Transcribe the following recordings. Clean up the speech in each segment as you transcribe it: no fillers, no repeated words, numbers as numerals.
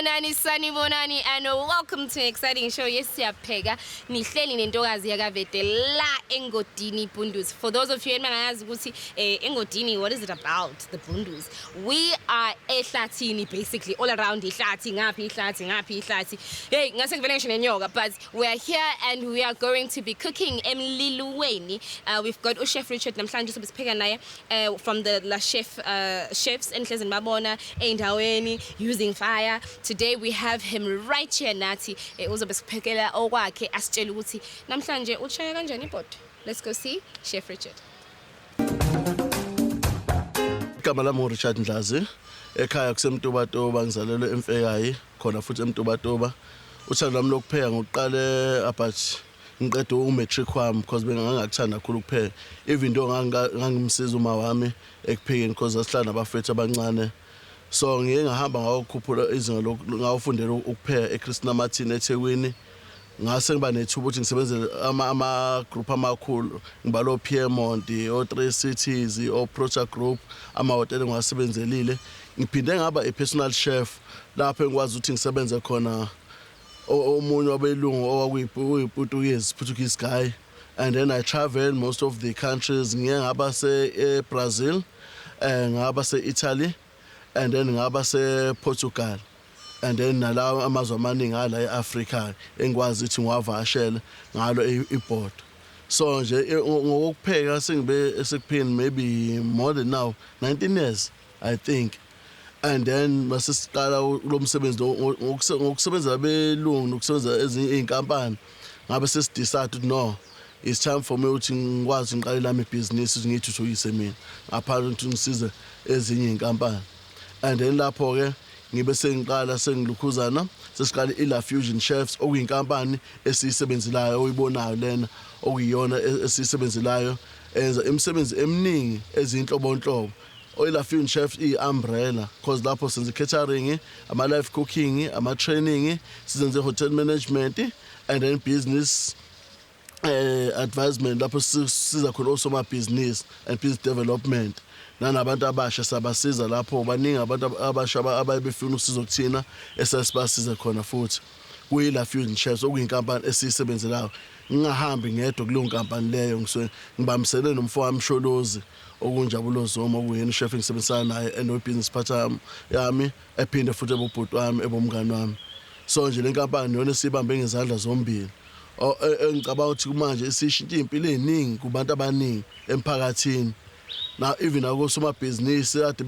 Sanibonani, and welcome to an exciting show. Yes, Siyapheka. Nihleli nentokazi yakavete la engodini Bhunguz. For those of you engazi ukuthi engodini, what is it about? The Bhunguz. We are ehlathini basically all around ihlathi, ngapi. Hey, ngase ngivele ngisho nenyoka, but we are here and we are going to be cooking emlilweni. We've got Chef Richard namhlanje sobusipheka naye from the La Chefs enhlezi nibabona endaweni using fire. Today we have him right here nathi uzobe siphekela okwakhe asitshela ukuthi namhlanje utshaya kanjani ibhodo. Let's go see Chef Richard. Igama lami Richard Ndlazi, ekhaya kusemtobatoba ngizalelwe eMfekayi, khona futhi emtobatoba. Uthando lami lokupheka ngokuqale about ngiqeda umatric wami because bengangakuthanda kakhulu ukupheka. Even though ngangimsiza uma wami ekuphekeni because asihlala nabafethu abancane. So ngiye ngahamba ngawukhuphula izinga ngawufundela ukupheka eChristinamartin eThekwini. Ngase ngiba nethuba ukuthi ngisebenzele ama group amakhulu ngibalo Piedmont, o3 Cities, o-Procha Group, amahotela ngiwasebenzelile. Ngiphinde ngaba personal chef lapho engikwazi ukuthi ngisebenze khona omunye wabelungu Portuguese guy. And then I traveled most of the countries. Ngiye ngaba se Brazil, ngaba se Italy, and then ngaba se Portugal. And then nalawa amazwe amaningi ala eAfrica engikwazi ukuthi ngiwavashele ngalo ibhodo. So nje ngokupheka sengibe esekupheni maybe more than now 19 years I think. And then masisiqala lo msebenzi ngokusebenza abelungu nokusebenza ezinye izinkampani ngabe sesidecide ukuthi no, it's time for me ukuthi ngikwazi ngiqale lami ibusiness ukuthi ngithuthukise mina ngaphandle ukuthi ngisize ezinye izinkampani. And then lapho ke ngibe sengiqala sengilukhuzana sesiqala iLa Fusion Chefs okuyinkampani esiyisebenzelayo oyibonayo lena okuyiyona esiyisebenzelayo enza imisebenzi eminingi ezinhlobonhlobo. iLa Fusion Chefs umbrella because lapho senze catering, ama live cooking, ama training, sizenze hotel management and then business advisement lapho siza khona also ma business and business development. Nanabantu abasha sabasiza lapho baningi abantu abasha ababefuna usizo kuthina esasibasiza khona futhi kuyiLa Fusion Chefs okuyinkampani esiyisebenzelayo. Ngingahambi ngedwa kuleyo nkampani leyo ngibambisene nomfowami Msholozi okunjabulo Zoma okuyena chef engisebenzisana naye eno business partner yami ephinde futhi ebobhuti wami ebomngani wami. So nje le nkampani yona sibambe ngezandla zombili. Ngicabanga ukuthi manje sishintshe impilo eziningi kubantu abaningi emphakathini. Now even akosoma business ade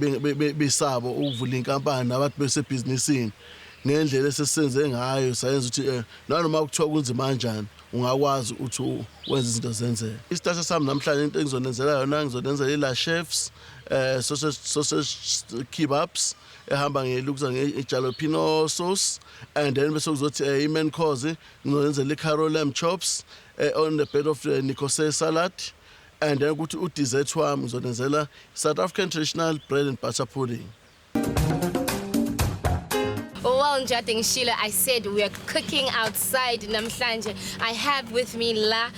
besabo ukuvula inkampani nabantu bese businessini ngendlela esisenze ngayo sayenza ukuthi nanoma ukuthiwa kunzima kanjani ungakwazi ukuthi wenze izinto zenzeke. Isithatha sami namhlanje into engizonenzela yona ngizonenzela iLa Chefs sausage kebabs ehamba ngelukuza ngejalapeno sauce, and then bese kuzothi imain course ngizonenzela iCarol lamb chops on the bed of Nikose salad. And then go to dessert wami ngizonenzela South African traditional bread and butter pudding. Well, Njading Sheila, I said we are cooking outside namhlanje. I have with me la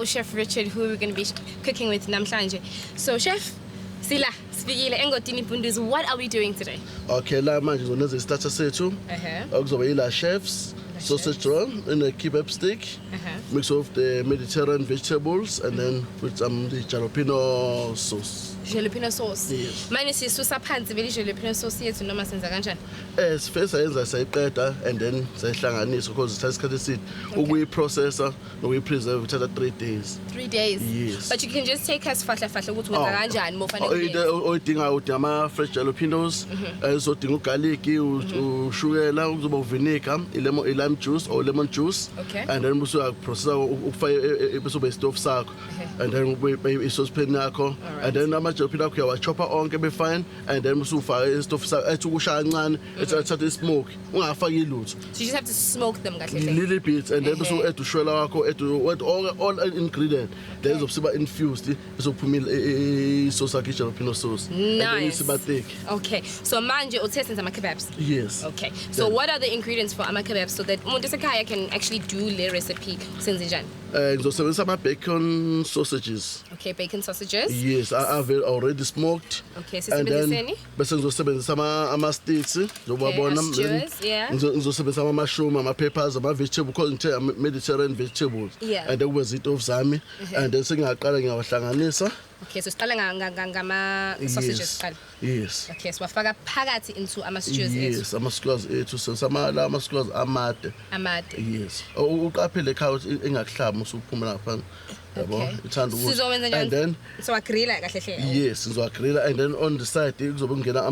Chef Richard, who we're going to be cooking with namhlanje. So Chef Sila Sfikile engodini Bhunguz, what are we doing today? Okay, la manje ngizonenzela starter sethu. Okuzoba iLa Chefs sausage roll and a kebab stick, mix of the Mediterranean vegetables and then with some the jalapeno sauce. Jalapeno sauce. Yes. Mine is susa phansi vele jalapeno sauce yethu noma senza kanjani? First ayenza sayiqeda and then sayihlanganisa because ithatha isikhathi eside ukuyiprocessa nokuyipreserve ithatha 3 days. 3 days. Yes. But you can just take us fahla ukuthi wenza kanjani mofanele. Oyidinga udama fresh jalapenos, uzodinga ugarlic, ushukela, uzoba vinegar, lime juice or lemon juice. Okay. And then we process ukufaka bese stove sakho and then we sauce pan yakho and then ama-jalapeno akho uyawachopha onke be fine and then usufaka istove sakho ethi ukushaya kancane ethatha smoke ungafaki lutho. So you just have to smoke them kahle. Little bit and then bese uadd ushwela wakho add all ingredient then izobsiba infused izophumila isauce yakho jalapeno sauce. Nice. And then thick. Okay. So manje uthethe ama kebabs. Yes. Okay. So what are the ingredients for ama kebabs so that umuntu esekhaya can actually do le recipe senze njani? Ngizosebenzisa ama-bacon sausages. Okay, bacon sausages. Yes, I've already smoked. Okay, and then sisebenziseni? bese ngizosebenzisa ama-sticks njengobabona. as-stews, yeah. Ngizosebenzisa ama-mushroom, ama-peppers, ama-vegetable because ngithe Mediterranean vegetables. Yeah. And then kube zitofu zami. And then sengiyaqala ngiyawahlanganisa. Okay, so siqala ngama-sausages qala. Yes. Okay, so wafaka phakathi into ama-stews ethu. Yes, ama-skewers ethu ama-skewers amade. Amade. Yes. Uqaphele ekhaya ukuthi engakuhlaba usuphuma ngaphandle. Yabo, ithanda ukuthi. Sizowenza njani? And then so wagrilla kahle hle. yes, ngizowagrilla and then on the side kuzobe kungena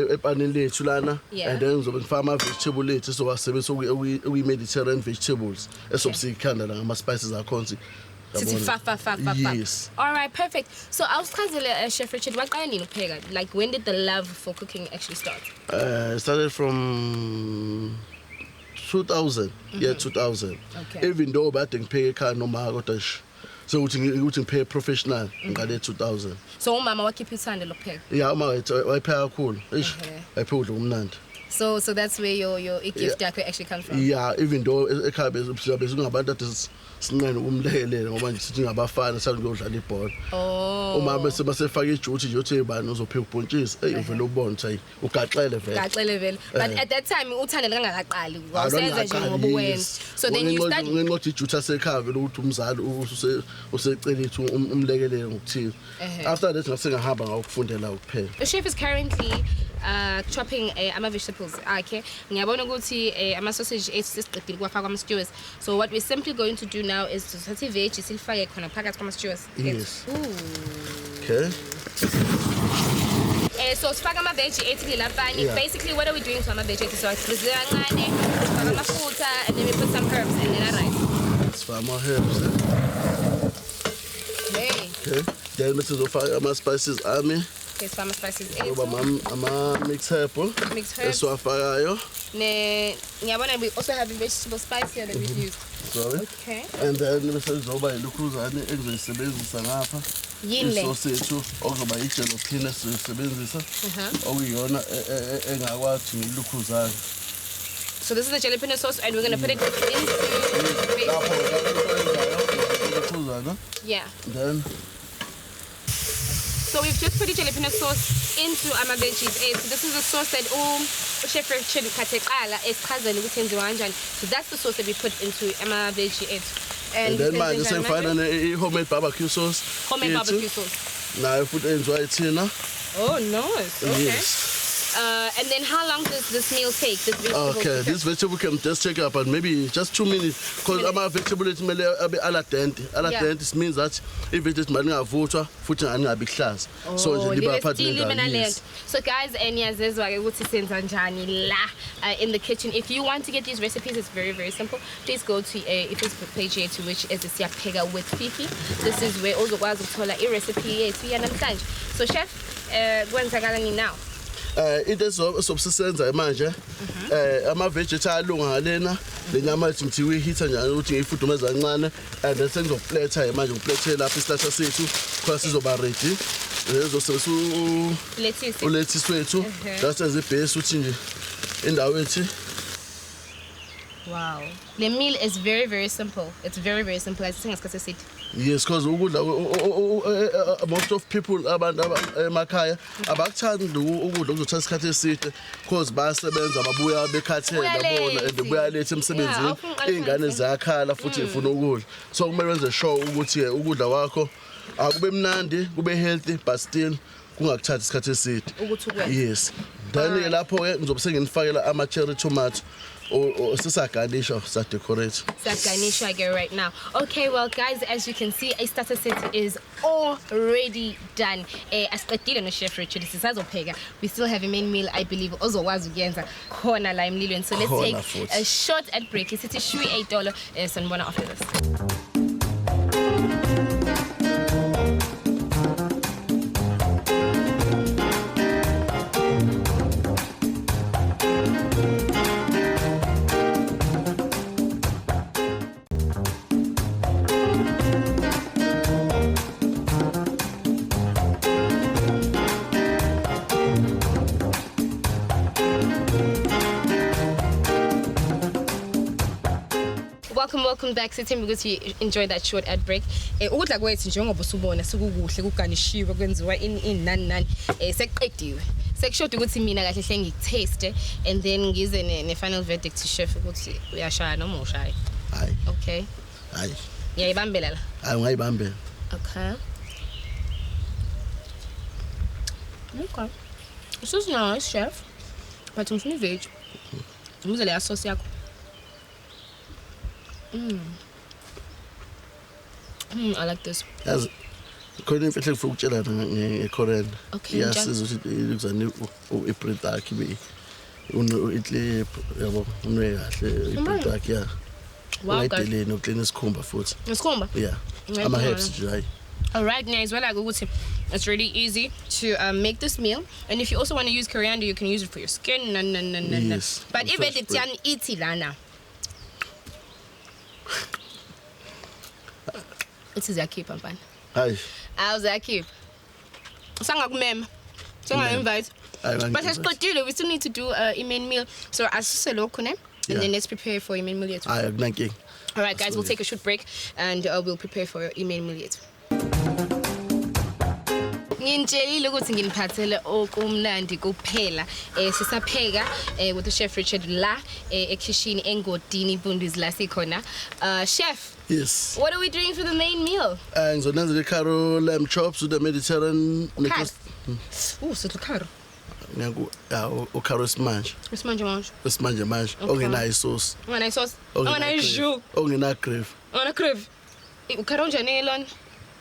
epanini lethu lana. Yeah. And then ngizobe ngifaka ama-vegetable lethu sowasebenzisa okuyi-Mediterranean vegetables esobusikhanda la ngama-spices akhona. Sithi fa. Yes. All right, perfect. So awusichazele Chef Richard waqala nini ukupheka? Like when did the love for cooking actually start? It started from 2000. Yeah, 2000. Okay. Even though bade ngipheke ekhaya noma kodwa nje so ukuthi ngipheke professional ngale 2000. So umama wakhipha uthando lokupheka. Yeah, uma wayipheka kakhulu. Eish. Wayipheka udla umnandi. So that's where your gift actually comes from. Yeah, even though ekhaya bezingabantu ade sincane umlekelele ngoba nje sithi ngabafana sakuyodlala ibhola. Oh. Uma bese basefaka ijuthi nje uthi ibani uzopheka ubhontshisi uvele ubone ukuthi ugaxele vele. Gaxele vele. But at that time uthando lingakaqali. Wasenza nje ngoba wenza. So then you studied ngenqothi ijuthi asekhaya vele ukuthi umzali usecela ithi umlekelele ngokuthile. After that ngase ngahamba ngakufundela ukupheka. The chef is currently chopping ama-vegetables akhe. Ngiyabona ukuthi ama-sausage ethu sesiqedile kuwafaka ama-stews. So what we're simply going to do now is to thatha i-veggie silifake khona phakathi kwama-stews. Yes. Ooh. Okay. So sifaka ama-veggie ethu lapha. Yeah. Basically what are we doing to ama-veggie ethu? So sifaka kancane, sifaka amafutha, and then we put some herbs and then rice. Sifaka ama-herbs. Okay. Then bese ngizofaka ama-spices ami. Okay, so ama-spices Ngoba ethu. ama-mixed herb. Mixed herbs. Esiwafakayo. Ngiyabona we also have a vegetable spice here that we've used. Sorry. Okay. And then bese kuzoba ilukhuzane engizoyisebenzisa ngapha. Yini le? Isosi ethu okuzoba i-gelatin esizoyisebenzisa. Okuyiyona engakwathi ngilukhuzane. So this is the jalapeno sauce and we're going to put it into Lukhuzane. yeah. Then So we've just put the jalapeno sauce into our veggies. So this is the sauce that Chef Richard kateqala esichazela ukuthi enziwa kanjani. So that's the sauce that we put into our veggie. And then manje sengifana i-homemade barbecue sauce. Homemade barbecue sauce. Nayo futhi enziwa ithina. Oh, nice. Okay. Yes. And then how long does this meal take? This vegetable Okay, this vegetable can just take up and maybe just 2 minutes because ama vegetable etimele abe al dente. Al dente means that if it is malingavuthwa futhi angabi hlaza. So nje liba part. So guys, niyazezwa ke ukuthi senza njani la in the kitchen. If you want to get these recipes, it's very very simple. Please go to a Facebook page here which is Siyapheka with Fifi. This is where uzokwazi ukuthola i-recipe yethu yanamhlanje. So chef, kwenzakala ni now? Into esobusisenza manje ama vegetable alunga lenyama ethi ngithi uyihitha njani ukuthi ngiyifudumeza kancane and then sengizopletha manje ngiplethe lapha isihlahla sethu khona sizoba ready ezosebenzisa lettuce wethu just as ibase uthi nje indawo ethi. Wow. The meal is very very simple. It's very very simple. As ngesikhathi esithi. Yes, because most of people abantu emakhaya abakuthandi ukudla okuzothatha isikhathi eside because bayasebenza babuya bekhathele yabona and buya late emsebenzini izingane ziyakhala futhi zifuna ukudla. So kumele wenze sure ukuthi ukudla wakho akube mnandi kube healthy but still kungakuthathi isikhathi eside. Yes. Then lapho ke ngizobe senginifakela ama cherry tomato or sisaganisha sa decorate. Saganisha again right now. Okay, well guys, as you can see, a starter set is already done. Asiqedile no Chef Richard sisazopheka. We still have a main meal, I believe ozokwazi ukuyenza khona la emlilweni. So let's take a short ad break. Isithi shui $8 sanibona after this. welcome back. Sithemba ukuthi you enjoyed that short ad break. Ukudla kwethu njengoba usubona sekukuhle kuganishiwe kwenziwa in nani sekuqediwe. Sekushoda ukuthi mina kahle hle ngikutaste and then ngize ne final verdict to chef ukuthi uyashaya noma ushaya. Hayi. Okay. Hayi. Ngiyayibambela la. Hayi ungayibambela. Okay. Okay. This is nice, chef. But ngifuna veg. Ngizele ya sauce yakho. I like this. Yazi khona imfihlo ngifuna ukutshela ngeCorean. Okay. Yasiza ukuthi iluzane iprint yakhe ibe itle yabo unwe kahle iprint yakhe ya. Wow, guys. Uyayideleni uklina isikhumba futhi. Isikhumba? Yeah. Ama herbs nje hayi. All right, guys. Well, like it's really easy to make this meal, and if you also want to use coriander, you can use it for your skin. Yes, But if it's yan iti lana, it is a keep, man. Hayi. How's that keep? Sanga kumem. Sanga invite. But it's good. We still need to do a main meal. So as and then let's prepare for your main meal yet. Hayi akunankinga. All right, guys. We'll take a short break, and we'll prepare for your main meal yet. Ngintshelile ukuthi nginiphathele okumnandi kuphela sisapheka with the chef Richard la ekitchen engodini Bhunguz la sikhona chef. Yes. What are we doing for the main meal? Ngizonenza iCaro lamb chops with the Mediterranean Sitlo caro. Ngiyaku uCaro smanje. Manje. Ongenayo sauce. Ongena sauce. Ongena jus. Ongena crave. Ongena crave. Ucaro njani elona?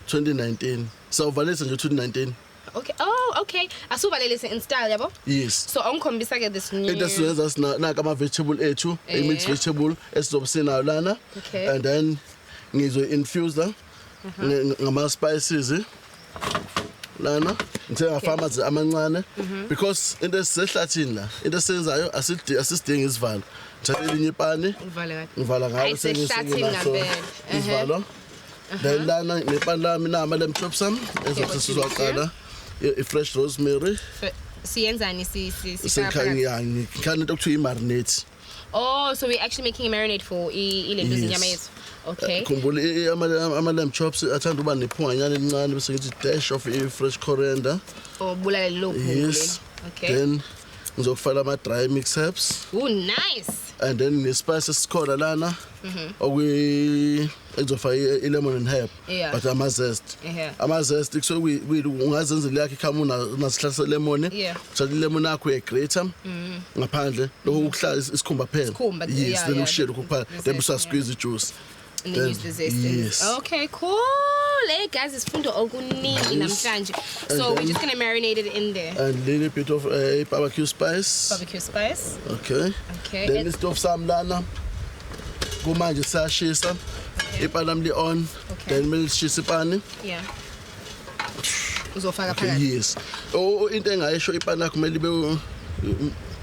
2019. So valisa nje 2019. Okay. Oh, okay. Asuvalelise in style yabo? Yes. So ongikhombisa ke this new. Into siyenza sina ama vegetable ethu, mixed vegetable esizobusinayo lana. Okay. And then ngizo infuse la ngama spices lana. Ngithenga farmers amancane because into esisehlathini la, into esenzayo asidingi isivalo. Ngithatha elinye ipani. Ngivala ngayo isivalo. Then lana nepani lami nama lamb chops sami ezosizwaqala fresh rosemary. Siyenzani Sikhanya into ekuthiwa imarinate. Oh, so we're actually making a marinade for ilembu zinyama yethu. Okay. Khumbula ama lamb chops athanda uba nephunganyana elincane bese ngithi dash of fresh coriander. Oh, bulala lo phungu. Okay. Then ngizokufaka ama dry mix herbs. Oh, nice. And then the spices sikhona lana. Ngizofaka lemon and herb. But ama zest. Ama zest so we ungazenzela yakhe khamuna nasihlahla lemon. Uthatha lemon yakho uyagrate ngaphandle lokho ukuhlala isikhumba phela. Yes, then ushela kuphela. Then usasqueeze ijuice. And then use the zest. Yes. Okay, cool. Hey guys, it's fundo okuningi namhlanje. So we're just going to marinate it in there. And a little bit of barbecue spice. Barbecue spice. Okay. Then the stuff some lana. Kumanje sashisa. Ipani lami on. Then milishisa ipani. Yeah. Uzofaka phakathi. Yes. Into engayisho ipani lakho kumele ibe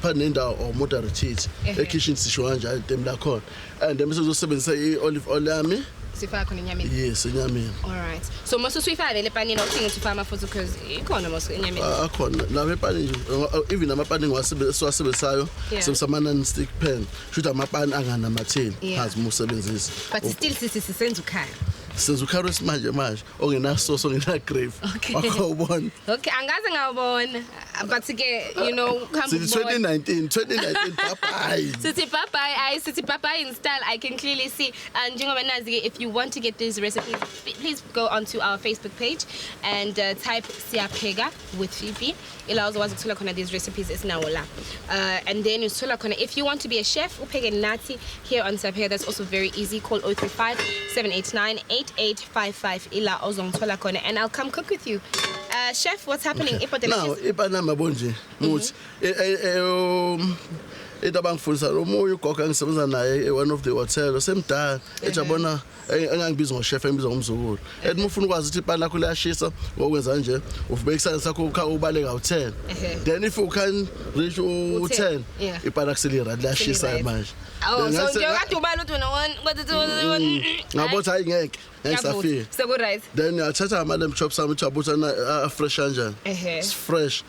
phana indawo or moderate heat. Ekitchen sisho kanjalo item lakhona. And then bese uzosebenzisa iolive oil yami. Sifaka khona enyameni. Yes, enyameni. All right. So must usifaka le pani no thing to farm futhi because ikhona mos enyameni. Akhona. La epani nje even amapani ngiwasebenzisayo sebenzama non-stick pan. Shutha amapani anganamatheni phansi musebenzisa. But still sisenza ukhaya. Senza uCaro manje ongena sauce ongena grave. Akawubona. Okay, angaze ngawubona. But ke you know come 2019 bye-bye. Sithi bye-bye in style I can clearly see. And njengoba nazi if you want to get these recipes please go onto our Facebook page and type Siyapheka with Fifi. Ila uzokwazi ukuthola khona these recipes esinawo la. And then uthola khona if you want to be a chef upheke nathi here on Siyapheka that's also very easy. Call 035 789 8855 ila ozongithola khona and I'll come cook with you. Chef, what's happening? Now, ipana mabonje muthi into abangifundisa lo moya ugogo angisebenza naye one of the hotel semdala ejabona engangibiza ngochef engibiza ngomzukulu ethi ufuna ukwazi ukuthi ipana lakho liyashisa ngokwenza nje uvubeka isandla sakho ubaleka u10 then if you can reach u10 ipana kuselira liyashisa manje. Oh, so ngiyokade ubala uthi wona ngabotha hayi ngeke ngisafika sekuright then ngiyathatha ama lamb chops sami uthi na fresh kanjani it's fresh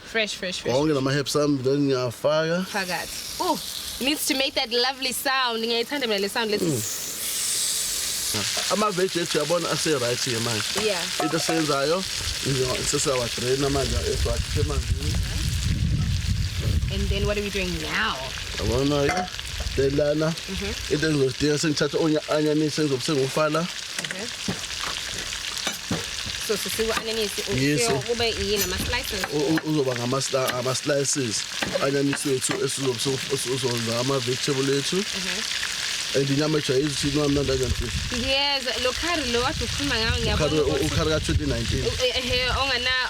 onke nama herbs sami then ngiyafaka phakathi. Oh, it needs to make that lovely sound. Ngiyayithanda mina le sound. Let's Ama-veg ethu yabona ase-right ke manje. Yeah. Into esiyenzayo sesawadraina manje esiwakhiphe emanzini. And then what are we doing now? Yabona-ke then lana into engizodinga sengithatha onyanisi engizobusengufala. So sisiwa-anyanisi kube yini ama-slices? Uzoba ngama-slices anyanisi wethu esizobenza ama-vegetable ethu. And inyama ejwayele ukuthi inwamnandi kanjani Fifi? Yes, lo curry lo kade ukhuluma ngawo ngiyabona ukuthi ukhari ka-2019.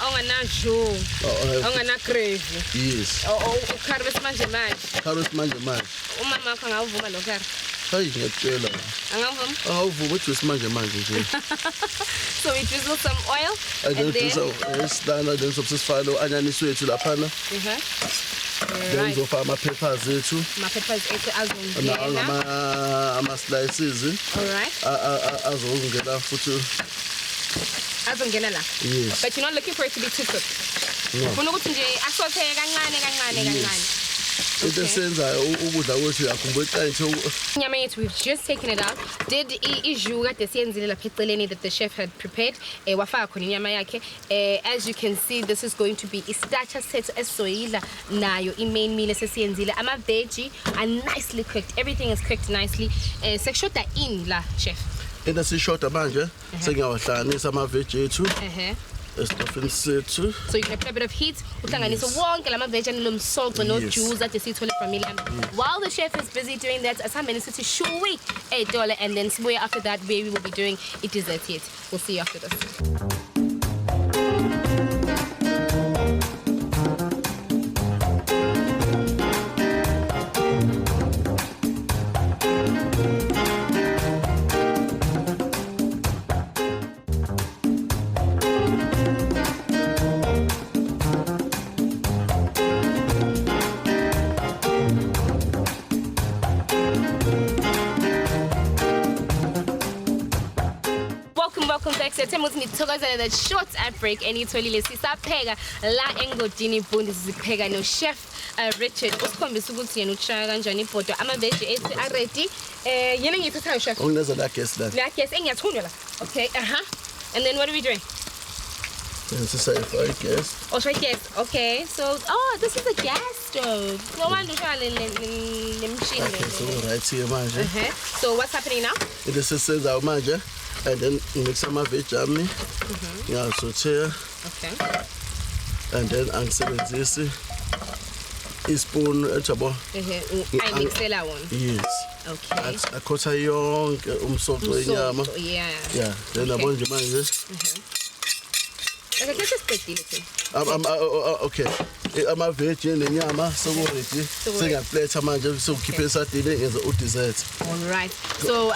ongana-jus, ongana-gravy. Yes. Ukhari besimanje manje. Ukhari wesimanje manje. Umama wakho angawuvuma lo curry? Hayi ngiyakutshela. Angawuvuma? Angawuvuma uthi wesimanje manje nje. So we drizzle some oil And then then then sobusifaka anyanisi wethu laphana. Then right. uzofaka ama-peppers ethu. Ma-peppers ethu azongena. Ama-slices. Alright. Azongena futhi. Azongena la. Yes. But you're not looking for it to be too cooked. No. Ufuna ukuthi nje asotheke kancane. Into esiyenzayo ukudla kwethu yakhumbula eqayithe. Inyama yethu, we've just taken it out. Did iju kade siyenzile lapha eceleni that the chef had prepared. Wafaka khona inyama yakhe. As you can see, this is going to be istarter sethu esizoyidla nayo i-main meal esesiyenzile. Ama-veggie are nicely cooked. Everything is cooked nicely. Sekushoda in la, chef. Into esishoda manje sengiyawahlanganisa ama-veggie ethu. Estofini sethu. So you can apply a bit of heat. Uhlanganise wonke lama-veggie anilo salt no juice that siyithole from ilamb. While the chef is busy doing that, asihambeni sithi shuwi $8 and then sibuye after that where we will be doing dessert yet. We'll see you after this. Welcome back. Siyethemba ukuthi nithokozele that short ad break enitholile. Sisapheka la engodini Bhunguz sipheka no chef Richard. Usikhombisa ukuthi yena ushaya kanjani ibhodo. Ama-veggie ethu already. Yena ngiyithathayo chef. Ungineza la gas la. La gas engiyathunywa la. Okay, And then what are we doing? This is a fire gas. Oh, try gas. Okay. So, this is a gas stove. No wonder the machine. Okay, so right here manje. So what's happening now? This is senza manje. And then mix ama-veggie ami. Ngiyasauteya. Okay. And then angisebenzisi ispoon ejabo. Ayimixela wona. Yes. Okay. Akhotha yonke umsoco wenyama. Yeah. Then yabona nje manje. Okay, let's just take it. Okay. Ama-veggie nenyama soku-ready. Sengiyapletha manje sokukhipha esadini ngenza u-dessert. All right. So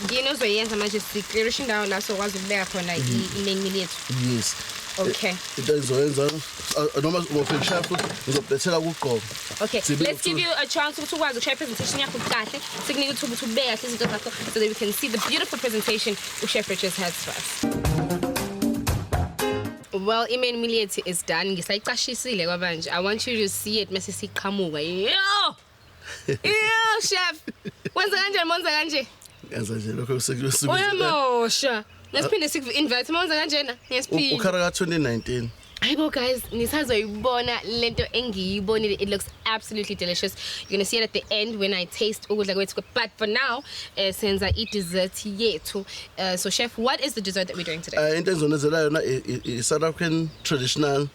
yini ozoyenza manje si-clearishe indawo la sokwazi ukubeka khona i-main meal yethu. Yes. Okay. Into engizoyenza noma uzophekisha futhi ngizokulethela kugqobo. Okay. Let's give you a chance ukuthi ukwazi ushaya presentation yakho kahle. Sikunika ithuba ukuthi ubeke kahle izinto zakho so that we can see the beautiful presentation uChef Richard has for us. Well, i-main meal yethu is done. Ngisayicashisile kwabanje. I want you to see it mase siqhamuka. Yo, chef. Wenza kanje. Yenza nje lokho sekusuka. Uyamosha. Nesiphinde siku-invite wenza kanjena. Nesiphinde. Ukhara ka-2019. Hayibo guys, nisazoyibona lento engiyibonile. It looks absolutely delicious. You're going to see it at the end when I taste ukudla kwethu. But for now, senza i-dessert yethu. So chef, what is the dessert that we're doing today? Into engizonezela yona is South African traditional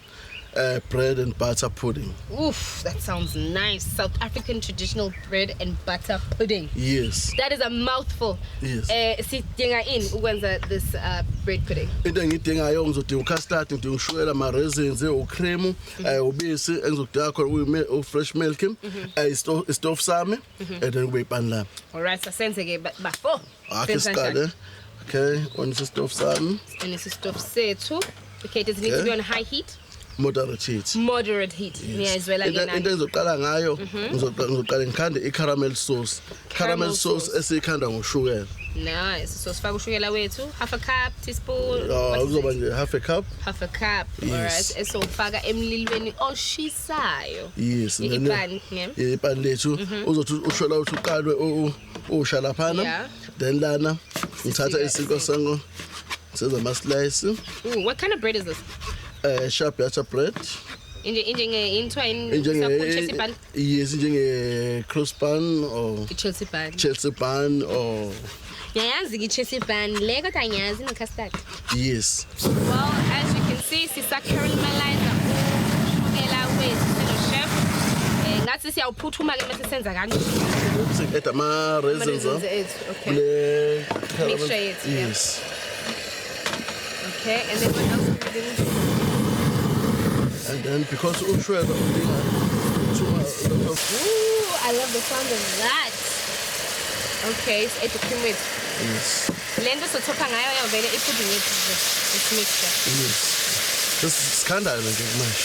bread and butter pudding. Oof, that sounds nice. South African traditional bread and butter pudding. Yes. That is a mouthful. Yes. Sidinga ini ukwenza this bread pudding. Into engidingayo ngizodinga ucustard, ngidinga ushukela, ama-raisins, ucream, ubisi engizodinga khona u-fresh milk, isitofu sami, and then kube ipani lami. All right, so senze-ke bafo. Akhe siqale. Okay, onisa isitofu sami. Onisa isitofu sethu. Okay, does it need to be on high heat? Moderate heat. Moderate heat. Ngiyayizwela ke nami. Into engizoqala ngayo ngizoqala ngikhande i-caramel sauce. Caramel sauce esikhanda ngoshukela. Nice. So sifaka ushukela wethu, half a cup, teaspoon. Kuzoba nje half a cup. Half a cup. Yes. All right. Esofaka emlilweni oshisayo. Yes. Ipani, yeah. Ipani lethu uzothi ushwela uthi uqalwe usha laphana. Yeah. Then lana ngithatha isinkwa sango senza ama-slice. Ooh, what kind of bread is this? Sharp butter bread. Yes, cross bun or Chelsea bun. Chelsea bun or Chelsea bun. Lego tanyazi no custard. yes. Well, as you can see, sisa caramelizer ushukela wethu selo chef. Ngathi siyawuphuthuma ke mase senza kanje. Add ama-raisins. Okay. Mixture it. Yes. Okay, and then what else are we doing? And then because ushwela udinga Ooh, I love the sound of that. Okay, so add the cream with. yes. Lento sothopa ngayo yavele ipudding yethu this mixture. Yes. This is kind of like much.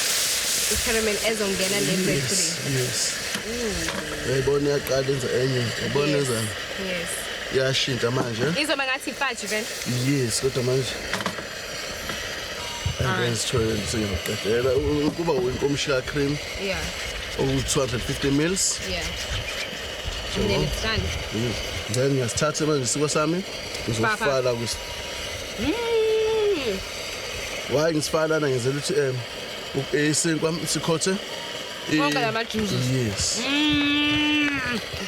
Caramel ezongena le bread pudding. Yes. Uyayibona iyaqala enza enye. Uyabona enzani? Yes. Iyashintsha manje. Izoba ngathi fudge vele. Yes, kodwa manje. And then siyaqedela kuba inkomishila cream. Yeah. 250 mils. Yeah. And then it's done. Then ngiyasithatha manje isikwa sami ngizofaka kus. Why ngisifaka lana ngizela ukuthi isinkwa sikhothe. Konke lama juices. Yes.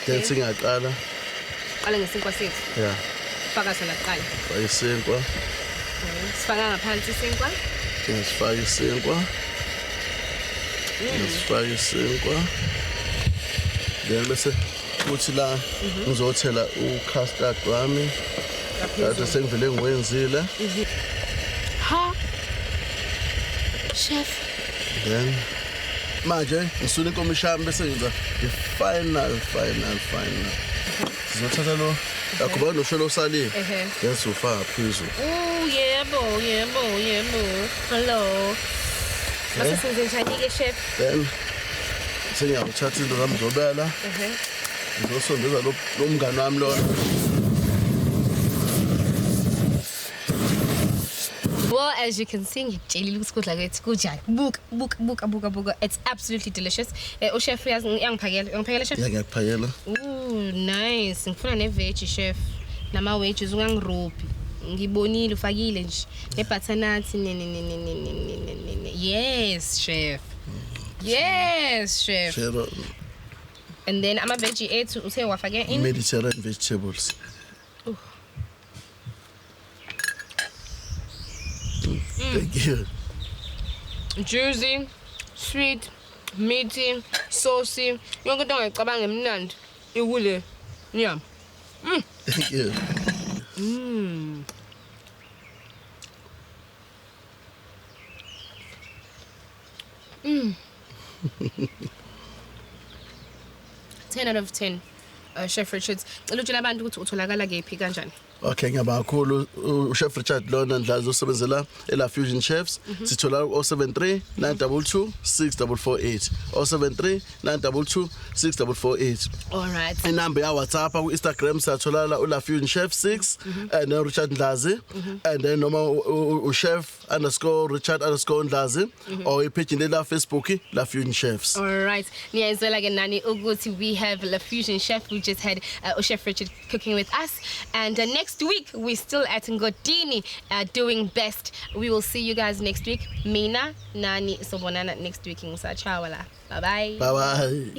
Then singaqala. Qala ngesinkwa sethu. Yeah. Faka sona kuqala. Faka isinkwa. Sifaka ngaphansi isinkwa. Ngisifaka isinkwa. Ngisifaka isinkwa. Then bese kuthi la ngizothela u-custard wami. Kade sengivele ngiwenzile. Ha. Chef. Then manje ngisula inkomishi yami bese ngenza final. Sizothatha lo akuba noshelo osaliwe. Then sufaka phezulu. Oh, yebo. Hello. Base senze njani ke chef? Then sengiyawuthatha into zami zobela. Ngizosondeza lo mngani wami lona. Well, as you can see, ngitshelile ukuthi kudla kwethu kunjani. Buka. It's absolutely delicious. Chef uyangiphakela chef? Yeah, ngiyakuphakela. Ooh, nice. Ngifuna ne-veg chef. Nama wedges ungangirobhi. Ngibonile ufakile nje. Ne-butternut. Yes, chef. Yes, chef. Shero And then ama-veggie ethu uthe wafake in Mediterranean vegetables. Thank you. Juicy, sweet, meaty, saucy. Yonke into ongayicabanga emnandi ikule nyama. Thank you. 10 out of 10. Chef Richards. Ngicela abantu ukuthi utholakala kephi kanjani? Okay, ngiyabonga kakhulu uChef Richard lona Ndlazi osebenzela eLa Fusion Chefs. Sithola 073 922 6448. 073 922 6448. All right. Inamba ya WhatsApp ku Instagram satholala uLa Fusion Chef 6 and then Richard Ndlazi and then noma uChef_Richard_Ndlazi or ipage leLa Facebook La Fusion Chefs. All right. Niyazwela ke nani ukuthi we have La Fusion Chef. We just had Chef Richard cooking with us, and next week we're still at Ngodini doing best. We will see you guys next week. Mina nani sobonana next week. Bye bye. Bye bye.